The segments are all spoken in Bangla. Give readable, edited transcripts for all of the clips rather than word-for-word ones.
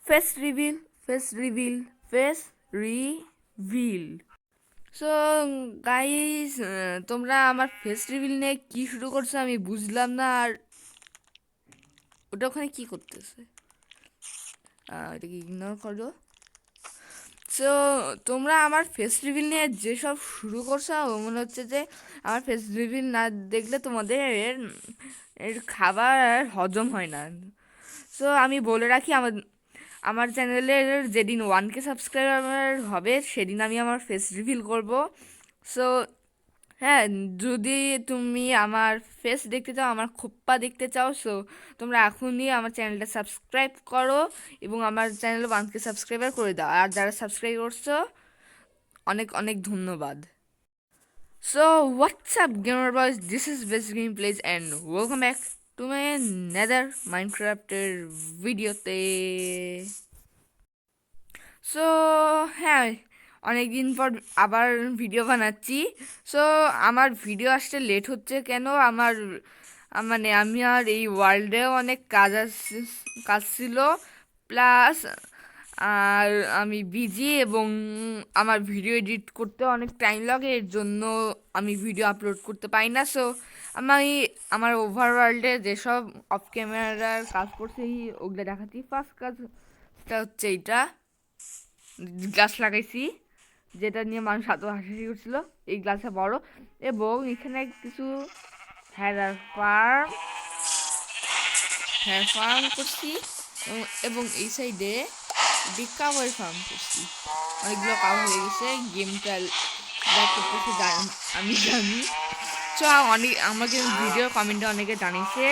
Face reveal, face reveal, face reveal. So guys, তোমরা আমার ফেস রিভিল নিয়ে কি শুরু করছো আমি বুঝলাম না। আর ওটা ওখানে কি করতেছে? এটাকে ইগনোর করো। সো তোমরা আমার ফেস রিভিল নিয়ে যেসব শুরু করছো মনে হচ্ছে যে আমার ফেস রিভিল না দেখলে তোমাদের এর খাবার হজম হয় না। সো আমি বলে রাখি, আমার আমার চ্যানেলের যেদিন 1K সাবস্ক্রাইবার হবে সেদিন আমি আমার ফেস রিভিল করব। সো হ্যাঁ, যদি তুমি আমার ফেস দেখতে চাও, আমার খোপ্পা দেখতে চাও, সো তোমরা এখনই আমার চ্যানেলটা সাবস্ক্রাইব করো এবং আমার চ্যানেল 1K সাবস্ক্রাইবার করে দাও। আর যারা সাবস্ক্রাইব করছো অনেক অনেক ধন্যবাদ। So what's up gamer boys, this is best game plays and welcome back to my nether মাইনক্রাফটের ভিডিওতে। সো হ্যাঁ, অনেক দিন পর আবার ভিডিও বানাচ্ছি। সো আমার ভিডিও আসতে লেট হচ্ছে কেন? মানে আমি আর এই ওয়ার্ল্ডেও অনেক কাজ ছিল, প্লাস আর আমি বিজি এবং আমার ভিডিও এডিট করতে অনেক টাইম লাগে, এর জন্য আমি ভিডিও আপলোড করতে পারি না। সো আমি আমার ওভারওয়ার্ল্ডে যেসব অফ ক্যামেরার কাজ করছি ওগুলো দেখাচ্ছি। ফার্স্ট কাজটা হচ্ছে এইটা, গাছ লাগাইছি যেটা নিয়ে মানুষ এত হাসাহাসি করছিল। এই গাছটা বড় এবং এখানে কিছু ফার্ম ফার্ম করছি এবং এই সাইডে কাওয়ার ফার্ম করছি। অনেকগুলো কাউ হয়ে গেছে, গেমটা ব্যাক করতেছে আমি জানি। তো আমাকে ভিডিও কমেন্টে অনেকে জানিয়েছে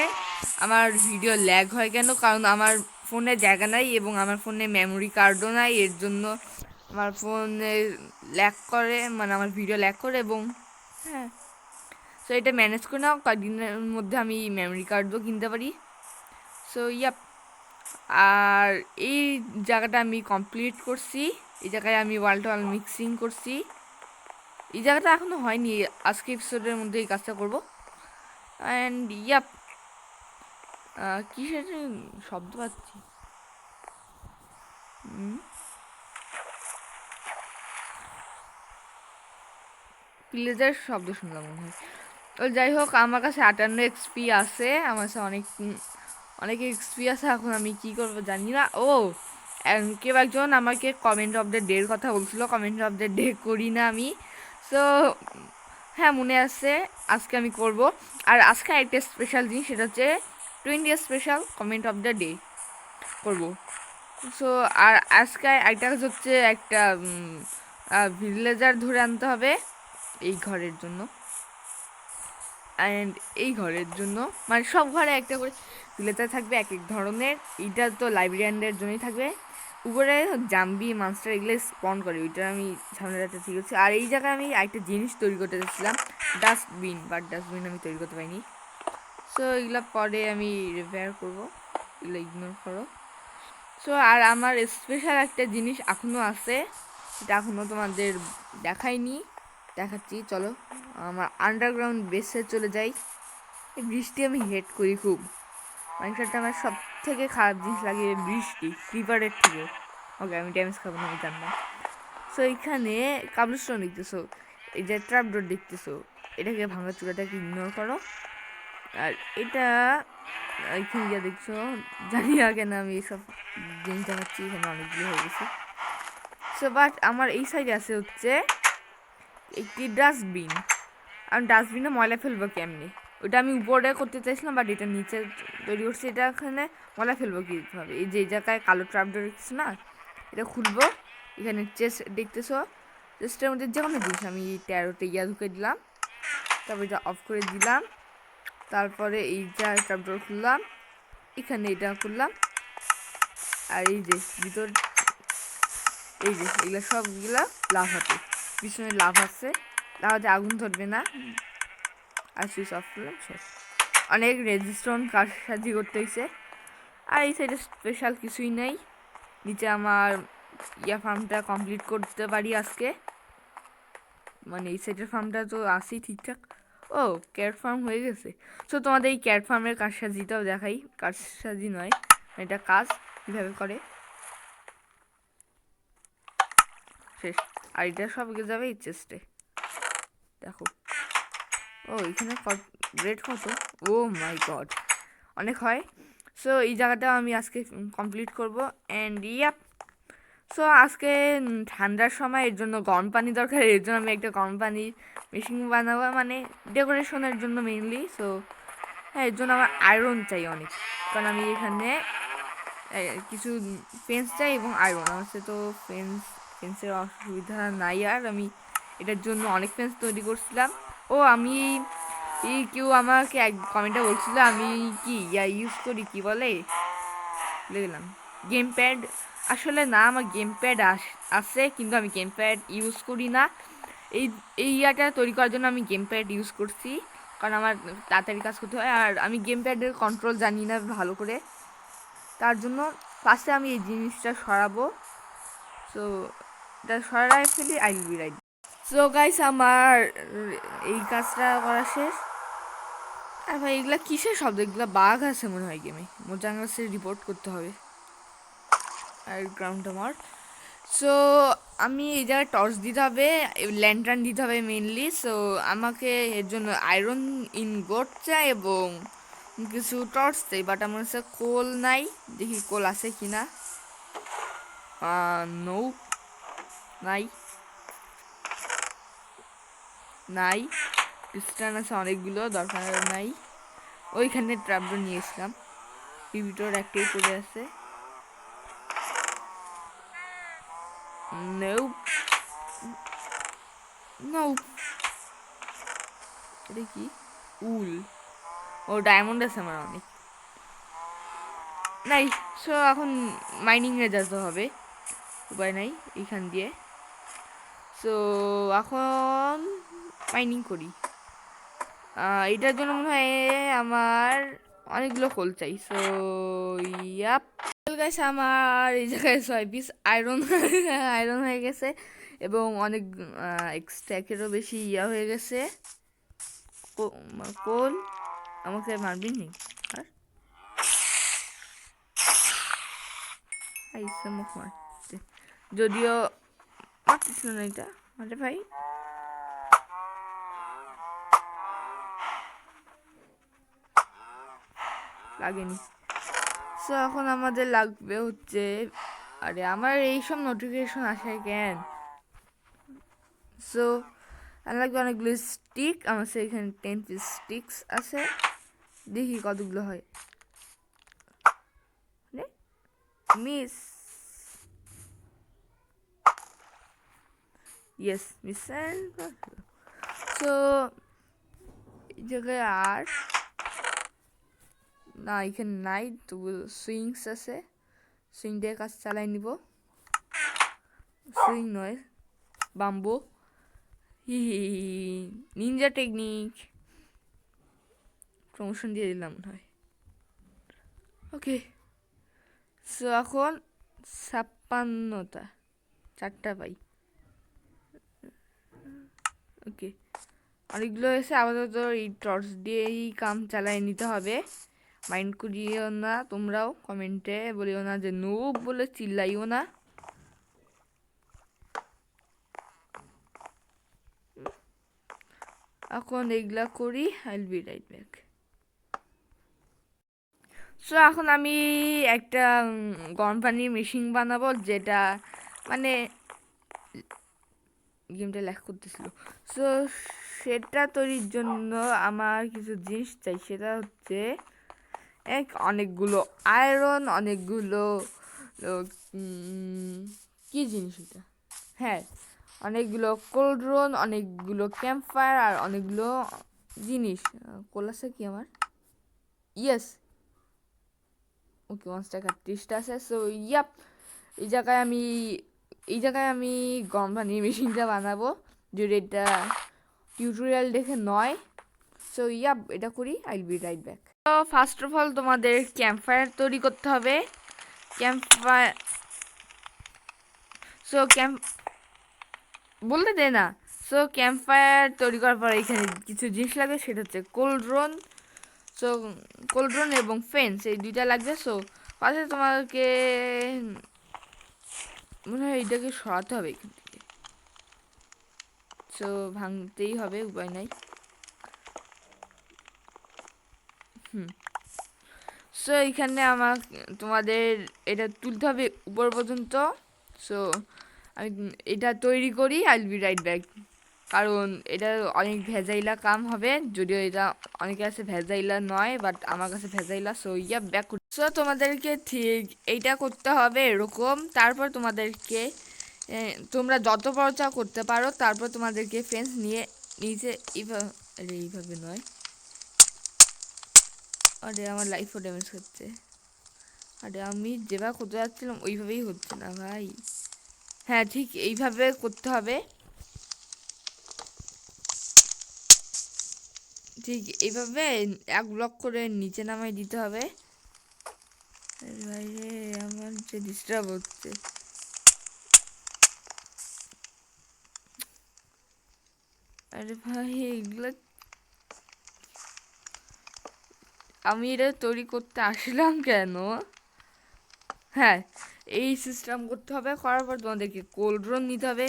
আমার ভিডিও ল্যাগ হয় কেন, কারণ আমার ফোনে জায়গা নাই এবং আমার ফোনে মেমোরি কার্ডও নাই, এর জন্য আমার ফোনে ল্যাগ করে, মানে আমার ভিডিও ল্যাগ করে। এবং হ্যাঁ, সো এটা ম্যানেজ করে নাও, কয়েকদিনের মধ্যে আমি মেমোরি কার্ডও কিনতে পারি। সো ইয়াপ, আর এই জায়গাটা আমি কমপ্লিট করছি। এই জায়গায় আমি ওয়াল টু ওয়াল মিক্সিং করছি। এই জায়গাটা এখনও হয়নি, আজকে এপিসোডের মধ্যে এই কাজটা করবো। অ্যান্ড ইয়াপ, কিসের শব্দ পাচ্ছি? প্লেজার শব্দ শুনলাম মনে হয়। তো যাই হোক, আমার কাছে 58 XP আছে, আমার কাছে অনেক অনেক এক্সপি আছে। এখন আমি কি করবো জানি না। ও, কেউ একজন আমাকে কমেন্ট অফ দ্য ডের কথা বলছিল, কমেন্ট অফ দ্য ডে করি না আমি। সো হ্যাঁ, মনে আছে, আজকে আমি করব। আর আজকে একটা স্পেশাল জিনিস, সেটা হচ্ছে 20 special comment of the day করব। সো আর আজকে একটা হচ্ছে একটা ভিলেজার ধরে আনতে হবে এই ঘরের জন্য। অ্যান্ড এই ঘরের জন্য মানে সব ঘরে একটা করে ভিলেজার থাকবে এক এক ধরনের। এইটা তো লাইব্রেরিয়ানদের জন্যই থাকবে। উপরে জাম্বি মাস্টার এগুলো স্পন করে, ওইটা আমি সামনে রাখতে ঠিক আছে। আর এই জায়গায় আমি একটা জিনিস তৈরি করতে চাচ্ছিলাম, ডাস্টবিন, বাট ডাস্টবিন আমি তৈরি করতে পারিনি। সো এগুলো পরে আমি রিপেয়ার করবো, এগুলো ইগনোর করো। সো আর আমার স্পেশাল একটা জিনিস এখনও আছে, এটা এখনও তোমাদের দেখাইনি, দেখাচ্ছি চলো। আমার আন্ডারগ্রাউন্ড বেসে চলে যাই। এই বৃষ্টি আমি হেট করি খুব, মাইনক্রাফটে আমার সব থেকে খারাপ জিনিস লাগে বৃষ্টি, ক্রিপারের থেকে। ওকে, আমি ড্যামেজ খাবো না, আমি জানলাম। সো এইখানে কাবলস্টোন দেখতেছো, এই যে ট্র্যাপডোর দেখতেছো, এটাকে ভাঙা চূড়াটাকে ইগনোর করো। আর এটা এইখানে গিয়ে দেখছো, জানি না কেন আমি এইসব জিনিস দেখাচ্ছি, এখানে অনেকগুলো হয়ে গেছে। সো বাট আমার এই সাইডে আছে হচ্ছে একটি ডাস্টবিন। আমি ডাস্টবিনে ময়লা ফেলবো কেমনি, ওটা আমি উপরে করতে চাইছিলাম, বাট এটা নিচে তৈরি করছি। এটা এখানে ময়লা ফেলবো কীভাবে? এই যে এই জায়গায় কালো ট্র্যাপডোর দেখতেছো না, এটা খুলবো। এখানে চেস্ট দেখতেছো, চেস্টের মধ্যে যে কোনো জিনিস আমি ট্যারোতে ইয়া ঢুকে দিলাম, তারপর এটা অফ করে দিলাম। তারপরে এই যে ট্র্যাপডোর খুললাম, এখানে এটা খুললাম। আর এই যে ভিতর, এই যে এগুলো সবগুলা লাভাতে, পিছনে লাভ আছে, লাভাতে আগুন ধরবে না। আর সুইচ অফ করলাম, শেষ। অনেক রেজিস্ট্রন কারসাজি করতে হয়েছে। আর এই সাইডে স্পেশাল কিছুই নেই, নিচে আমার ফার্মটা কমপ্লিট করতে পারি আজকে। মানে এই সাইডের ফার্মটা তো আসেই ঠিকঠাক। ও, ক্যাট ফার্ম হয়ে গেছে। সো তোমাদের এই ক্যাট ফার্মের কারসাজিটাও দেখাই, কারসাজি নয়, এটা কাজ কীভাবে করে। শেষ। আর এটা সব যাবে এই চেস্টে। দেখো, ও এখানে রেট কত, ও মাই গড, অনেক হয়। সো এই জায়গাটা আমি আজকে কমপ্লিট করব। অ্যান্ড ইয়াপ, সো আজকে ঠান্ডার সময় এর জন্য গরম পানি দরকার, এর জন্য আমি একটা গরম পানির মেশিন বানাবো, মানে ডেকোরেশনের জন্য মেইনলি। সো হ্যাঁ, এর জন্য আমার আয়রন চাই অনেক, কারণ আমি এখানে কিছু ফেন্স চাই এবং আয়রন আছে। তো ফেন্সের অসুবিধা নাই, আর আমি এটার জন্য অনেক ফেন্স তৈরি করছিলাম। ও আমি কেউ আমাকে এক কমেন্টে বলছিল আমি কি ইউজ করি, কি বলে ভুলে গেলাম, গেম প্যাড। আসলে না, আমার গেম প্যাড আছে, কিন্তু আমি গেম প্যাড ইউজ করি না। এই ইয়াটা তৈরি করার জন্য আমি গেম প্যাড ইউজ করছি, কারণ আমার তাড়াতাড়ি কাজ করতে হয়, আর আমি গেম প্যাডের কন্ট্রোল জানি না ভালো করে। তার জন্য ফার্স্টে আমি এই জিনিসটা সরাবো। সো এটা সরাই ফেলি, I will be right. So guys, আমার এই কাজটা করা শেষ। আর ভাই এগুলা কিসের শব্দ, এগুলা বাঘ আছে মনে হয় গেমে, মোজাং গাছে রিপোর্ট করতে হবে। আর গ্রাউন্ড আমার। সো আমি এই জায়গায় টর্চ দিতে হবে, ল্যান্টার্ন দিতে হবে মেনলি। সো আমাকে এর জন্য আয়রন ইনগট চাই এবং কিছু টর্চ চাই, বাট আমার কাছে কোল নাই। দেখি কোল আছে কিনা। নো, নাই নাই। পিস্টন আছে অনেকগুলো, দরকার নাই। ওইখানে ট্রাপডোর নিয়েছিলাম, পিভিটোর একটাই পড়ে আছে। নো নো, এটা কি উল, ও ডায়মন্ড আছে আমার অনেক নাই। সো এখন মাইনিংয়ে যেতে হবে, উপায় নাই এইখান দিয়ে। সো এখন মাইনিং করি। এটার জন্য মনে হয় আমার অনেকগুলো কোল চাই। সো ইয়াপ গাইস, আমার এই জায়গায় 6 পিস আয়রন আয়রন হয়ে গেছে এবং অনেক স্ট্যাকেরও বেশি ইয়া হয়ে গেছে। কোল আমাকে মারবি নি, আর মুখ মারতে, যদিও মারতেছিল না এটা, আরে ভাই লাগেনি। সো এখন আমাদের লাগবে হচ্ছে, আরে আমার এইসব নোটিফিকেশন আসে কেন। সো আমার লাগবে অনেকগুলো স্টিক, আমার এখানে 10 পিস স্টিক্স আছে, দেখি কতগুলো হয়। Miss, yes miss. সো এই জায়গায় আর না, এখানে নাই, তবু সুইংস আছে, সুইং দিয়ে কাজ চালাই নিব। সুইং নয়, বাম্বো, হি নিনজা টেকনিক, প্রমোশন দিয়ে দিলাম মনে হয়। ওকে, সো এখন 56টা, 4টা পাই। ওকে, অনেকগুলো হয়েছে, আপাতত এই টর্চ দিয়েই কাম চালাই নিতে হবে। মাইন্ড করিও না তোমরাও, কমেন্টে বলিও না যে নুব বলে চিল্লাইও না। এখন এইগুলা করি, I will be right back. So এখন আমি একটা গরম পানির মেশিন বানাবো, যেটা মানে গেমটা ল্যাগ করতেছিল। সো সেটা তৈরির জন্য আমার কিছু জিনিস চাই, সেটা হচ্ছে অনেকগুলো আয়রন, অনেকগুলো কি জিনিস এটা, হ্যাঁ অনেকগুলো কোল্ড্রন, অনেকগুলো ক্যাম্প ফায়ার, আর অনেকগুলো জিনিস। কোল আছে কি আমার, ইয়েস। ওকে, 1 টাকা 30টা আছে। সো ইয়াপ, এই জায়গায় আমি গরম পানির মেশিনটা বানাবো, যদি এটা টিউটোরিয়াল দেখে নয়। সো ইয়াপ, এটা করি, I will be right back. তো ফার্স্ট অফ অল তোমাদের ক্যাম্প ফায়ার তৈরি করতে হবে। ক্যাম্প ফায়ার, সো বলতে দে না। সো ক্যাম্প ফায়ার তৈরি করার পর এখানে কিছু জিনিস লাগবে, সেটা হচ্ছে কোল্ড্রন। সো কোল্ড্রন এবং ফেন্স, এই দুইটা লাগবে। সো ফার্স্টে তোমাকে মনে হয় এইটাকে সরাতে হবে এখান থেকে। সো ভাঙতেই হবে, উপায় নাই। সো এইখানে আমার তোমাদের এটা তুলতে হবে উপর পর্যন্ত। সো আমি এটা তৈরি করি, I will be right back. কারণ এটা অনেক ভেজাইলা কাম হবে, যদিও এটা অনেকের কাছে ভেজাইলা নয়, বাট আমার কাছে ভেজাইলা। So yeah back. সো তোমাদেরকে ঠিক এইটা করতে হবে এরকম। তারপর তোমাদেরকে তোমরা যত বড় চাও করতে পারো। তারপর তোমাদেরকে ফেন্স নিয়ে নিচে এইভাবে নয়, আরে আমার লাইফও ড্যামেজ হচ্ছে। আরে আমি যেভাবে করতে যাচ্ছিলাম ওইভাবেই হচ্ছে না ভাই। হ্যাঁ ঠিক এইভাবে করতে হবে, ঠিক এইভাবে এক ব্লক করে নিচে নামাই দিতে হবে। ভাই রে আমার যে ডিস্টার্ব হচ্ছে। আরে ভাই এগুলো আমি এটা তৈরি করতে আসলাম কেন? হ্যাঁ এই সিস্টেম করতে হবে। করার পর তোমাদেরকে কোল্ড ড্রোন নিতে হবে,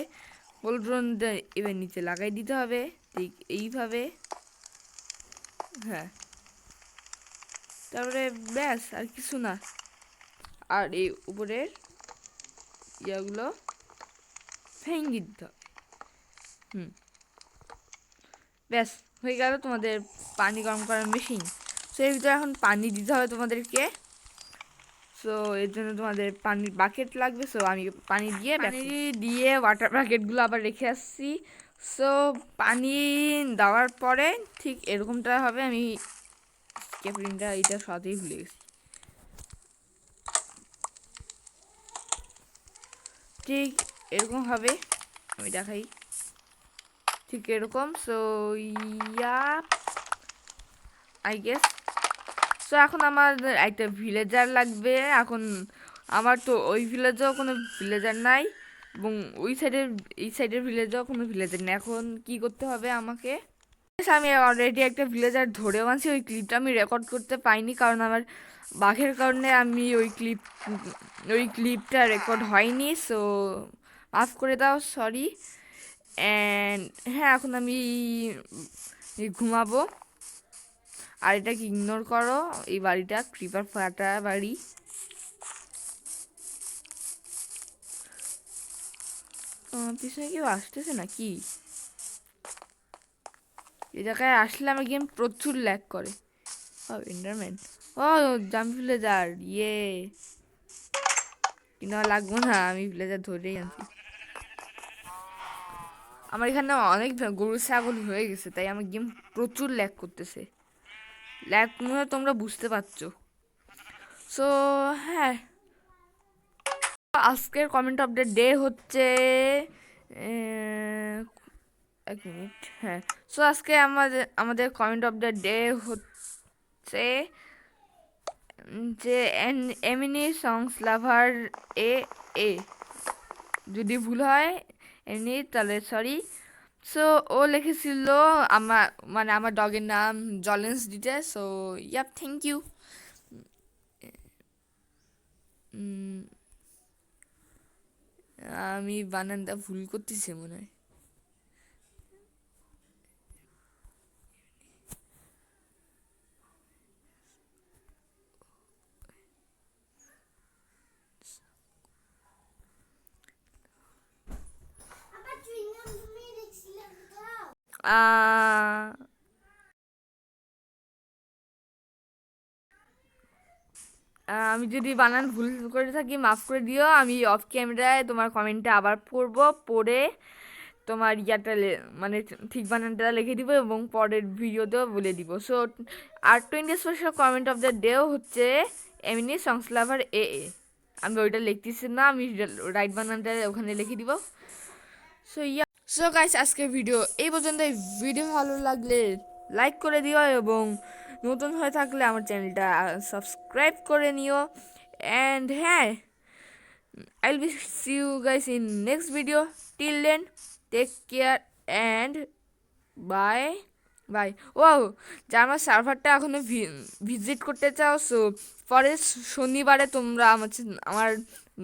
কোল্ড ড্রোন এবার নিচে লাগাই দিতে হবে ঠিক এইভাবে। হ্যাঁ তারপরে ব্যাস আর কিছু না। আর এই উপরের ইয়াগুলো ভেঙে দিতে হবে। ব্যাস হয়ে গেল তোমাদের পানি গরম করার মেশিন। সো এর ভিতরে এখন পানি দিতে হবে তোমাদেরকে। সো এর জন্য তোমাদের পানির বাকেট লাগবে। সো আমি পানি দিয়ে ওয়াটার বাকেটগুলো আবার রেখে আসছি। সো পানি দেওয়ার পরে ঠিক এরকমটা হবে। আমি ক্যাপ্রিনটা এটা সাথেই ভুলে গেছি। ঠিক এরকম হবে, আমি দেখাই ঠিক এরকম। So yeah I guess. So এখন আমার একটা ভিলেজার লাগবে। এখন আমার তো ওই ভিলেজেও কোনো ভিলেজার নাই, এবং এই সাইডের ভিলেজেও কোনো ভিলেজার নেই। এখন কি করতে হবে আমাকে? আমি অলরেডি একটা ভিলেজার ধরেও আনছি। ওই ক্লিপটা আমি রেকর্ড করতে পাইনি, কারণ আমার বাঘের কারণে আমি ওই ক্লিপটা রেকর্ড হয়নি। সো মাফ করে দাও, সরি। অ্যান্ড হ্যাঁ এখন আমি ঘুমাবো। আর এটাকে ইগনোর করো, এই বাড়িটা ক্রিপার ফাটা বাড়ি। পিছনে কেউ আসতেছে নাকি? এই জায়গায় আসলে আমার গেম প্রচুর ল্যাগ করে। ও এন্ডারম্যান, ও জাম্প ভিলেজার, ইয়ে কিনা লাগবো না, আমি ভিলেজার ধরেই আনছি। আমার এখানে অনেক গরু ছাগল হয়ে গেছে, তাই আমার গেম প্রচুর ল্যাগ করতেছে। ল্যাগ মনে তোমরা বুঝতে পারছো। সো হ্যাঁ আজকের কমেন্ট অফ দ্য ডে হচ্ছে এক মিনিট। হ্যাঁ সো আজকে আমাদের কমেন্ট অফ দ্য ডে হচ্ছে যে এমিনি সংস লাভার এ যদি ভুল হয় এমনি তাহলে সরি। সো ও লিখেছিল আমার ডগের নাম জলেন্স দিতে। So yup thank you. আমি বানানটা ভুল করতেছি মনে হয়। আমি যদি বানান ভুল করে থাকি মাফ করে দিও। আমি অফ ক্যামেরায় তোমার কমেন্টটা আবার পড়ে তোমার মানে ঠিক বানানটা লিখে দিব এবং পরের ভিডিওতেও বলে দিব। সো আর 20 স্পেশাল কমেন্ট অফ দ্য ডেও হচ্ছে এমনি সংস লাভার আমি ওইটা লিখতেছি না, আমি রাইট বানানটা ওখানে লিখে দিব। সো সো গাইস আজকের ভিডিও এই পর্যন্ত। ভিডিও ভালো লাগলে লাইক করে দিও এবং নতুন হয়ে থাকলে আমার চ্যানেলটা সাবস্ক্রাইব করে নিও। অ্যান্ড হ্যাঁ I'll be see you guys in next video. Till then take care and bye bye. ও যা আমার সার্ভারটা এখনো ভিজিট করতে চাও, সো পরের শনিবারে তোমরা আমার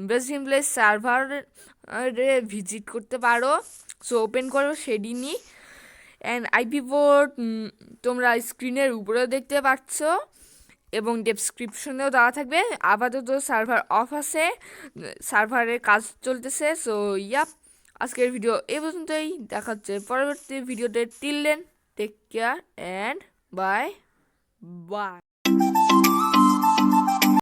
বেস্ট গেম প্লে সার্ভারে ভিজিট করতে পারো। সো ওপেন করো শেডিনি অ্যান্ড আইপি পোর্ট তোমরা স্ক্রিনের উপরেও দেখতে পাচ্ছ এবং ডেসক্রিপশনেও দেওয়া থাকবে। আপাতত সার্ভার অফ আছে, সার্ভারের কাজ চলতেছে। সো ইয়াপ, আজকের ভিডিও এ পর্যন্তই, দেখা হচ্ছে পরবর্তী ভিডিওতে। Till then, take care and bye by.